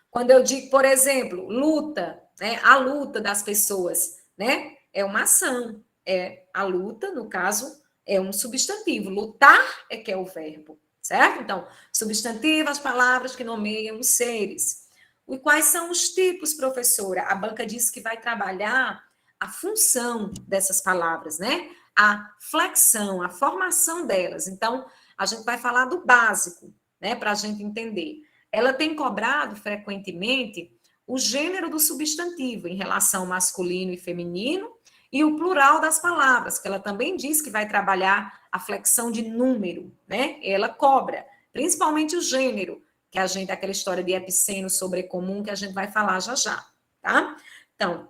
Quando eu digo, por exemplo, luta, né? A luta das pessoas, né? É uma ação. É a luta, no caso, é um substantivo. Lutar é que é o verbo, certo? Então, substantivo, as palavras que nomeiam os seres. E quais são os tipos, professora? A banca disse que vai trabalhar a função dessas palavras, né? A flexão, a formação delas. Então, a gente vai falar do básico, né? Para a gente entender. Ela tem cobrado frequentemente o gênero do substantivo em relação ao masculino e feminino e o plural das palavras, que ela também diz que vai trabalhar a flexão de número, né? Ela cobra, principalmente o gênero, que a gente, aquela história de epiceno sobrecomum, que a gente vai falar já já, tá? Então,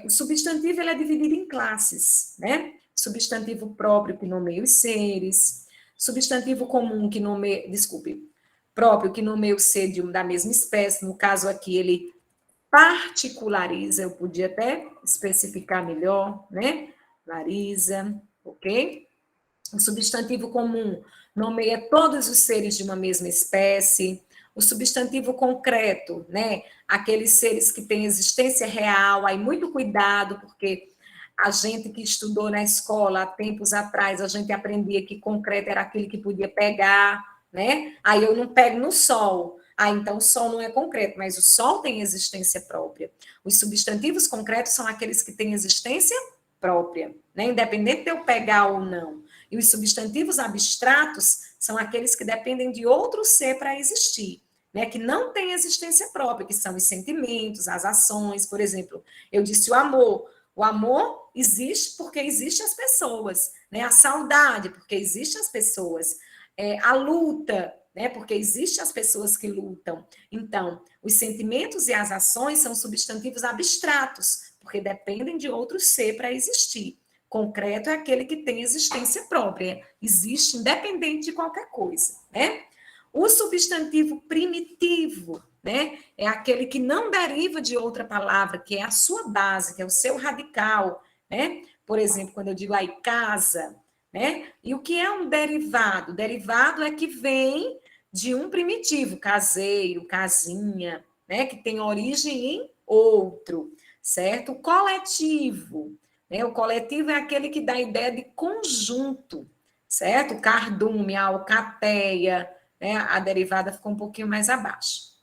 o substantivo ele é dividido em classes, né? Substantivo próprio que nomeia os seres, substantivo comum que nomeia, desculpe, próprio que nomeia o ser da mesma espécie, no caso aqui ele particulariza, eu podia até especificar melhor, né? Lariza, ok? O substantivo comum nomeia todos os seres de uma mesma espécie. O substantivo concreto, né? Aqueles seres que têm existência real, aí muito cuidado, porque a gente que estudou na escola há tempos atrás, a gente aprendia que concreto era aquele que podia pegar, né? Aí eu não pego no sol. Ah, então o sol não é concreto, mas o sol tem existência própria. Os substantivos concretos são aqueles que têm existência própria, né? Independente de eu pegar ou não. E os substantivos abstratos são aqueles que dependem de outro ser para existir, né? Que não tem existência própria, que são os sentimentos, as ações, por exemplo. Eu disse o amor. O amor existe porque existem as pessoas, né? A saudade, porque existem as pessoas. A luta, né? Porque existem as pessoas que lutam. Então, os sentimentos e as ações são substantivos abstratos, porque dependem de outro ser para existir. Concreto é aquele que tem existência própria, existe independente de qualquer coisa, né? O substantivo primitivo, né, é aquele que não deriva de outra palavra, que é a sua base, que é o seu radical, né? Por exemplo, quando eu digo aí casa, né? E o que é um derivado? Derivado é que vem de um primitivo, caseiro, casinha, né, que tem origem em outro, certo? O coletivo, né? O coletivo é aquele que dá a ideia de conjunto, certo? Cardume, alcateia, né? A derivada ficou um pouquinho mais abaixo.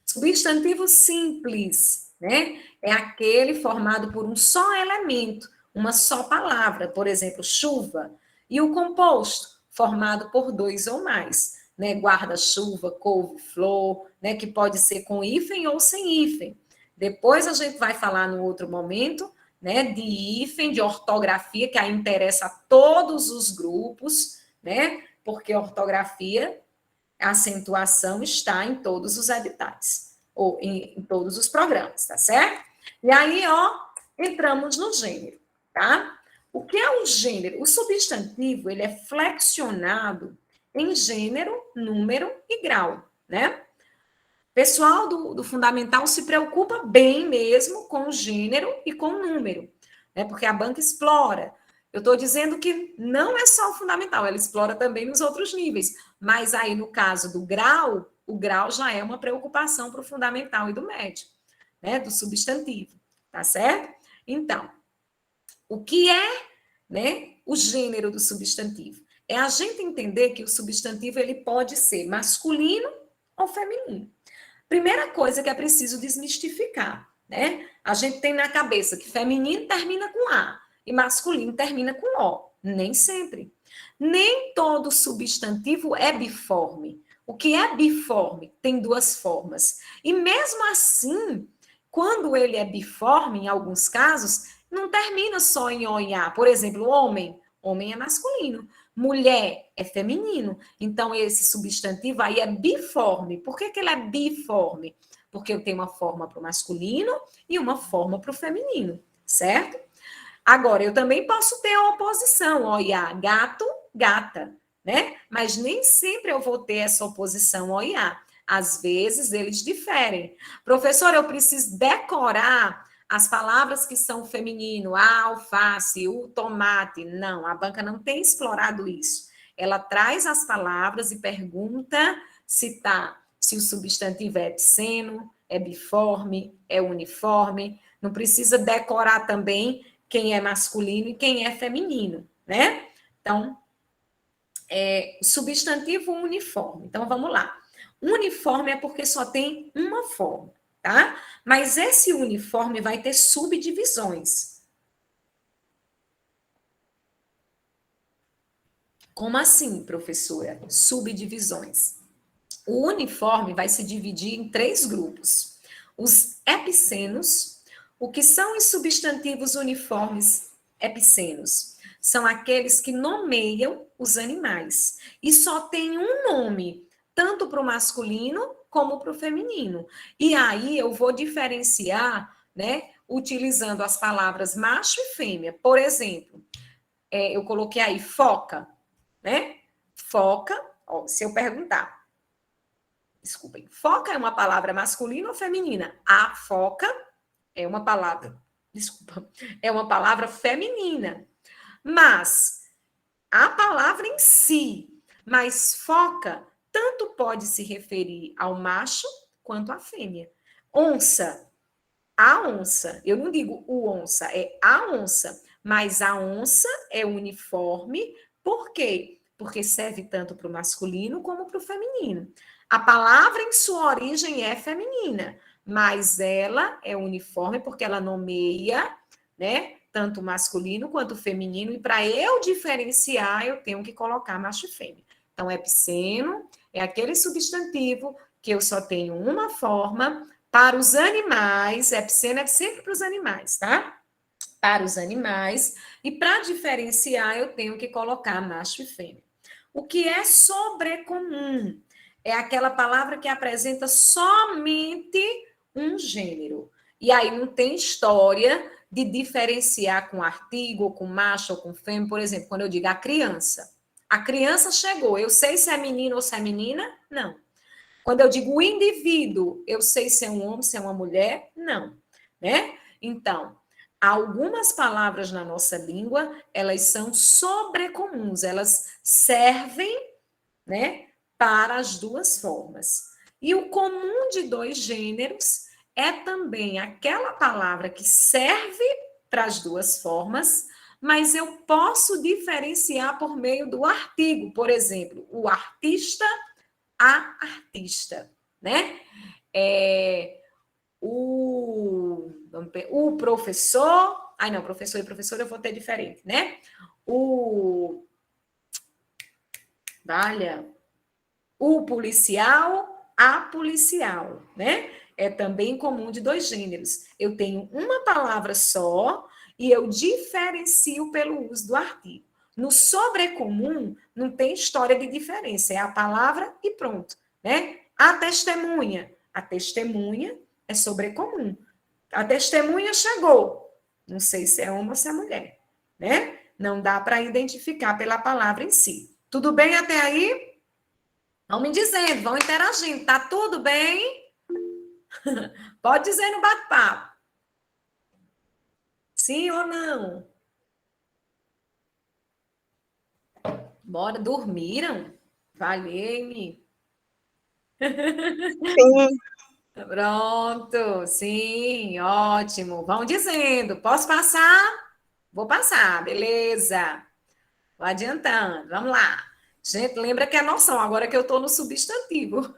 Substantivo simples, né? É aquele formado por um só elemento, uma só palavra, por exemplo, chuva. E o composto, formado por dois ou mais, né? Guarda-chuva, couve-flor, né? Que pode ser com hífen ou sem hífen. Depois a gente vai falar no outro momento, né? De hífen, de ortografia, que aí interessa a todos os grupos, né? Porque ortografia, a acentuação está em todos os habitats, ou em todos os programas, tá certo? E aí, ó, entramos no gênero, tá? O que é um gênero? O substantivo, ele é flexionado em gênero, número e grau, né? O pessoal do fundamental se preocupa bem mesmo com o gênero e com o número, né? Porque a banca explora. Eu estou dizendo que não é só o fundamental, ela explora também nos outros níveis. Mas aí, no caso do grau, o grau já é uma preocupação para o fundamental e do médio, né? Do substantivo, tá certo? Então, o que é, né, o gênero do substantivo? É a gente entender que o substantivo ele pode ser masculino ou feminino. Primeira coisa que é preciso desmistificar, né? A gente tem na cabeça que feminino termina com A e masculino termina com O. Nem sempre. Nem todo substantivo é biforme. O que é biforme tem duas formas. E mesmo assim, quando ele é biforme, em alguns casos, não termina só em O e A. Por exemplo, homem. Homem é masculino. Mulher é feminino. Então, esse substantivo aí é biforme. Por que ele é biforme? Porque eu tenho uma forma para o masculino e uma forma para o feminino, certo? Agora, eu também posso ter a oposição, olha, gato, gata, né? Mas nem sempre eu vou ter essa oposição, olha. Às vezes, eles diferem. Professor, eu preciso decorar as palavras que são feminino, a alface, o tomate. Não, a banca não tem explorado isso. Ela traz as palavras e pergunta se o substantivo é epiceno, é biforme, é uniforme. Não precisa decorar também quem é masculino e quem é feminino, né? Então, substantivo uniforme. Então, vamos lá. Uniforme é porque só tem uma forma, tá? Mas esse uniforme vai ter subdivisões. Como assim, professora? Subdivisões. O uniforme vai se dividir em 3 grupos. Os epicenos. O que são os substantivos uniformes epicenos? São aqueles que nomeiam os animais. E só tem um nome, tanto para o masculino como para o feminino. E aí eu vou diferenciar, né, utilizando as palavras macho e fêmea. Por exemplo, eu coloquei aí foca, né? Foca, ó, se eu perguntar, desculpem, foca é uma palavra masculina ou feminina? A foca é uma palavra, desculpa, é uma palavra feminina. Mas a palavra em si, mas foca, tanto pode se referir ao macho quanto à fêmea. Onça, a onça, eu não digo o onça, é a onça, mas a onça é uniforme, por quê? Porque serve tanto para o masculino como para o feminino. A palavra em sua origem é feminina, mas ela é uniforme porque ela nomeia, né, tanto o masculino quanto o feminino, e para eu diferenciar, eu tenho que colocar macho e fêmea. Então, epiceno é aquele substantivo que eu só tenho uma forma. Para os animais, epiceno é sempre para os animais, tá? Para os animais. E para diferenciar, eu tenho que colocar macho e fêmea. O que é sobrecomum? É aquela palavra que apresenta somente um gênero. E aí não tem história de diferenciar com artigo, ou com macho, ou com fêmea. Por exemplo, quando eu digo a criança. A criança chegou, eu sei se é menino ou se é menina? Não. Quando eu digo o indivíduo, eu sei se é um homem, se é uma mulher? Não, né? Então, algumas palavras na nossa língua, elas são sobrecomuns, elas servem, né, para as duas formas. E o comum de 2 gêneros é também aquela palavra que serve para as duas formas, mas eu posso diferenciar por meio do artigo. Por exemplo, o artista, a artista, né? O professor. Ai, não, professor e professora eu vou ter diferente, né? Valha, o policial, a policial, né? É também comum de 2 gêneros. Eu tenho uma palavra só e eu diferencio pelo uso do artigo. No sobrecomum, não tem história de diferença, é a palavra e pronto, né? A testemunha é sobrecomum. A testemunha chegou, não sei se é homem ou se é mulher, né? Não dá para identificar pela palavra em si. Tudo bem até aí? Vão me dizendo, vão interagindo. Tá tudo bem? Pode dizer no bate-papo. Sim ou não? Bora, dormiram? Valeu-me. Sim, Pronto, sim, ótimo. Vão dizendo, posso passar? Vou passar, beleza. Vou adiantando, vamos lá. Gente, lembra que é noção, agora que eu estou no substantivo,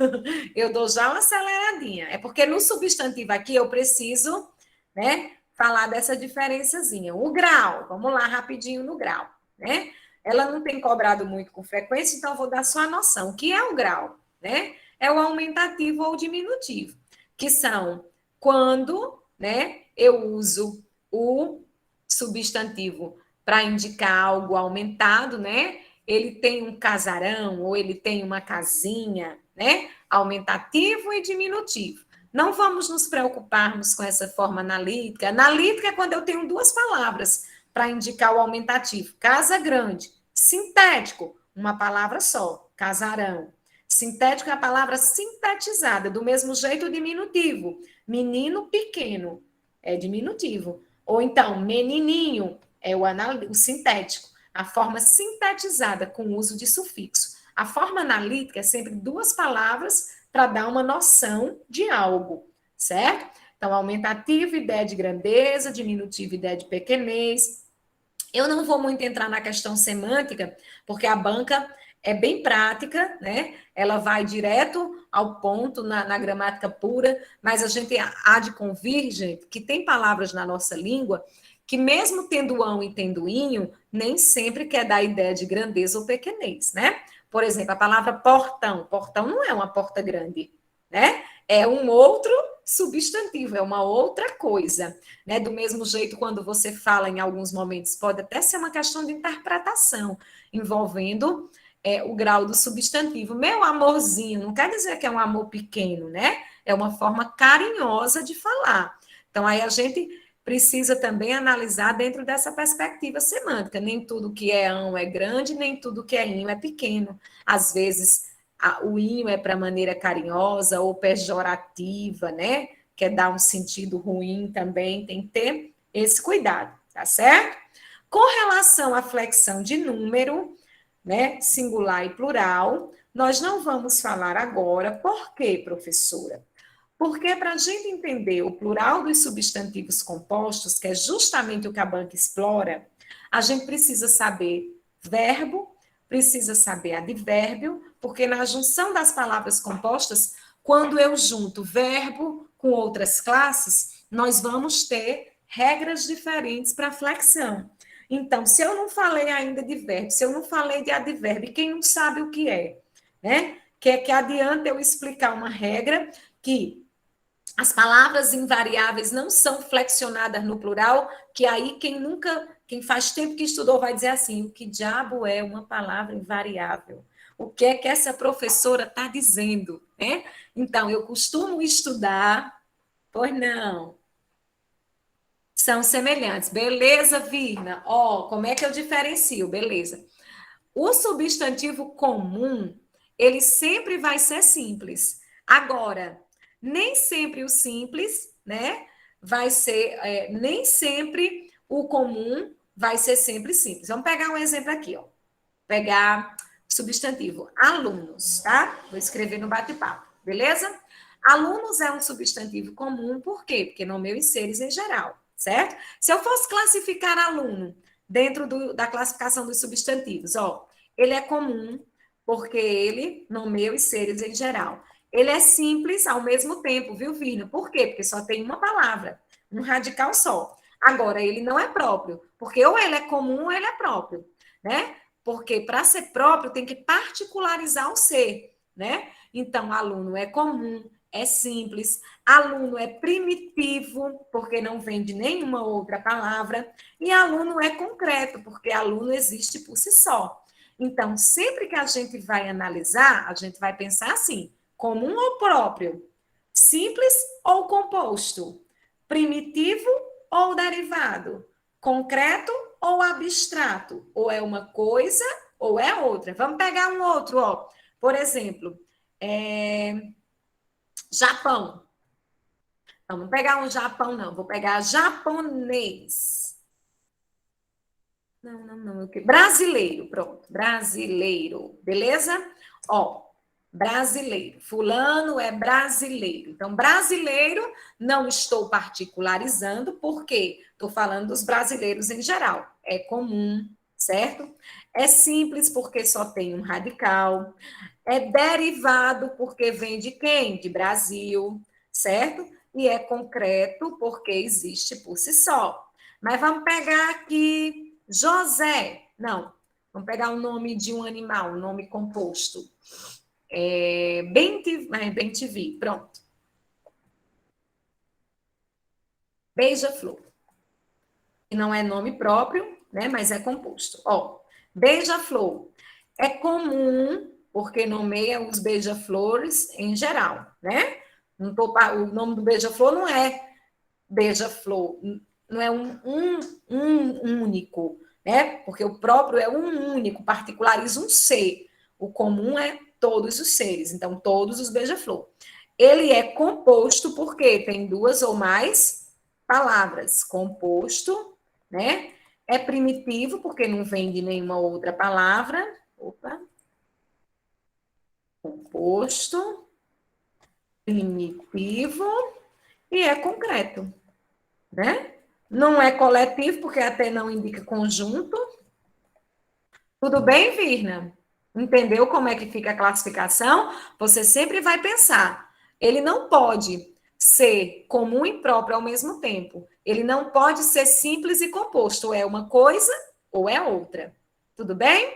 eu dou já uma aceleradinha. É porque no substantivo aqui eu preciso, né, falar dessa diferençazinha. O grau, vamos lá rapidinho no grau, né? Ela não tem cobrado muito com frequência, então eu vou dar só a noção. O que é o grau, né? É o aumentativo ou o diminutivo, que são quando, né, eu uso o substantivo para indicar algo aumentado, né? Ele tem um casarão ou ele tem uma casinha, né? Aumentativo e diminutivo. Não vamos nos preocuparmos com essa forma analítica. Analítica é quando eu tenho 2 palavras para indicar o aumentativo. Casa grande. Sintético, uma palavra só. Casarão. Sintético é a palavra sintetizada, do mesmo jeito o diminutivo. Menino pequeno. é diminutivo. Ou então, menininho é o sintético, a forma sintetizada com o uso de sufixo. A forma analítica é sempre duas palavras para dar uma noção de algo, certo? Então, aumentativo, ideia de grandeza, diminutivo, ideia de pequenez. Eu não vou muito entrar na questão semântica, porque a banca é bem prática, né? Ela vai direto ao ponto na gramática pura, mas a gente há de convir, gente, que tem palavras na nossa língua que, mesmo tendo ão e tendo inho, nem sempre quer dar ideia de grandeza ou pequenez, né? Por exemplo, a palavra portão. Portão não é uma porta grande, né? É um outro substantivo, é uma outra coisa, né? Do mesmo jeito, quando você fala em alguns momentos, pode até ser uma questão de interpretação, envolvendo o grau do substantivo. Meu amorzinho, não quer dizer que é um amor pequeno, né? É uma forma carinhosa de falar. Então, aí a gente precisa também analisar dentro dessa perspectiva semântica. Nem tudo que é ão é grande, nem tudo que é inho é pequeno. Às vezes, o inho é para maneira carinhosa ou pejorativa, né? Quer dar um sentido ruim também, tem que ter esse cuidado, tá certo? Com relação à flexão de número, né, singular e plural, nós não vamos falar agora. Por quê, professora? Porque para a gente entender o plural dos substantivos compostos, que é justamente o que a banca explora, a gente precisa saber verbo, precisa saber advérbio, porque na junção das palavras compostas, quando eu junto verbo com outras classes, nós vamos ter regras diferentes para a flexão. Então, se eu não falei ainda de verbo, se eu não falei de advérbio, quem não sabe o que é, né? Que adianta eu explicar uma regra que as palavras invariáveis não são flexionadas no plural, que aí quem faz tempo que estudou vai dizer assim, o que diabo é uma palavra invariável? O que é que essa professora está dizendo, né? Então, eu costumo estudar, pois não, são semelhantes. Beleza, Virna? Ó, como é que eu diferencio? Beleza. O substantivo comum, ele sempre vai ser simples. Agora, nem sempre o simples, né? Vai ser, nem sempre o comum vai ser sempre simples. Vamos pegar um exemplo aqui, ó. Pegar substantivo alunos, tá? Vou escrever no bate-papo, beleza? Alunos é um substantivo comum, por quê? Porque nomeia seres em geral, certo? Se eu fosse classificar aluno dentro da classificação dos substantivos, ó, ele é comum porque ele nomeia os seres em geral. Ele é simples ao mesmo tempo, viu, Vina? Por quê? Porque só tem uma palavra, um radical só. Agora, ele não é próprio, porque ou ele é comum ou ele é próprio, né? Porque para ser próprio tem que particularizar o ser, né? Então, aluno é comum, é simples, aluno é primitivo, porque não vem de nenhuma outra palavra, e aluno é concreto, porque aluno existe por si só. Então, sempre que a gente vai analisar, a gente vai pensar assim: comum ou próprio? Simples ou composto? Primitivo ou derivado? Concreto ou abstrato? Ou é uma coisa ou é outra. Vamos pegar um outro, ó. Por exemplo, Japão. Não, vamos pegar um Japão, não. Vou pegar japonês. Não. Brasileiro, pronto. Brasileiro, beleza? Ó, brasileiro. Fulano é brasileiro. Então, brasileiro, não estou particularizando, porque estou falando dos brasileiros em geral. É comum, certo? É simples, porque só tem um radical. É derivado, porque vem de quem? De Brasil, certo? E é concreto, porque existe por si só. Mas vamos pegar aqui José. Não, vamos pegar o nome de um animal, um nome composto. Bem te vi, pronto. Beija-flor. Não é nome próprio, né? Mas é composto. Ó, beija-flor é comum porque nomeia os beija-flores em geral, né? O nome do beija-flor não é beija-flor, não é um único, né? Porque o próprio é um único, particulariza um ser. O comum é todos os seres, então todos os beija-flor. Ele é composto porque tem duas ou mais palavras. Composto, né? É primitivo, porque não vem de nenhuma outra palavra. Opa. Composto, primitivo e é concreto, né? Não é coletivo, porque até não indica conjunto. Tudo bem, Virna? Entendeu como é que fica a classificação? Você sempre vai pensar. Ele não pode ser comum e próprio ao mesmo tempo. Ele não pode ser simples e composto. Ou é uma coisa ou é outra. Tudo bem?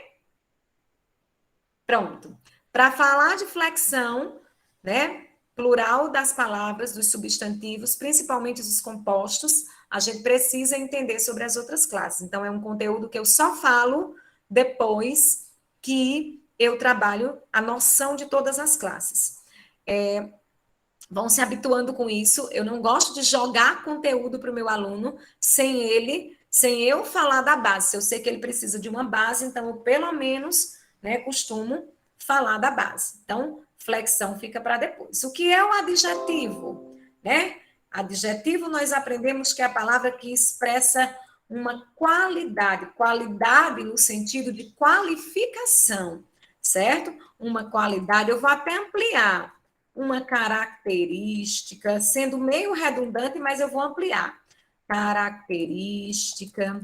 Pronto. Para falar de flexão, né? Plural das palavras, dos substantivos, principalmente dos compostos, a gente precisa entender sobre as outras classes. Então, é um conteúdo que eu só falo depois que eu trabalho a noção de todas as classes. Vão se habituando com isso. Eu não gosto de jogar conteúdo para o meu aluno sem eu falar da base. Se eu sei que ele precisa de uma base, então eu pelo menos, né, costumo falar da base. Então, flexão fica para depois. O que é o adjetivo, né? Adjetivo nós aprendemos que é a palavra que expressa uma qualidade, qualidade no sentido de qualificação, certo? Uma qualidade, eu vou até ampliar uma característica, sendo meio redundante, mas eu vou ampliar. Característica,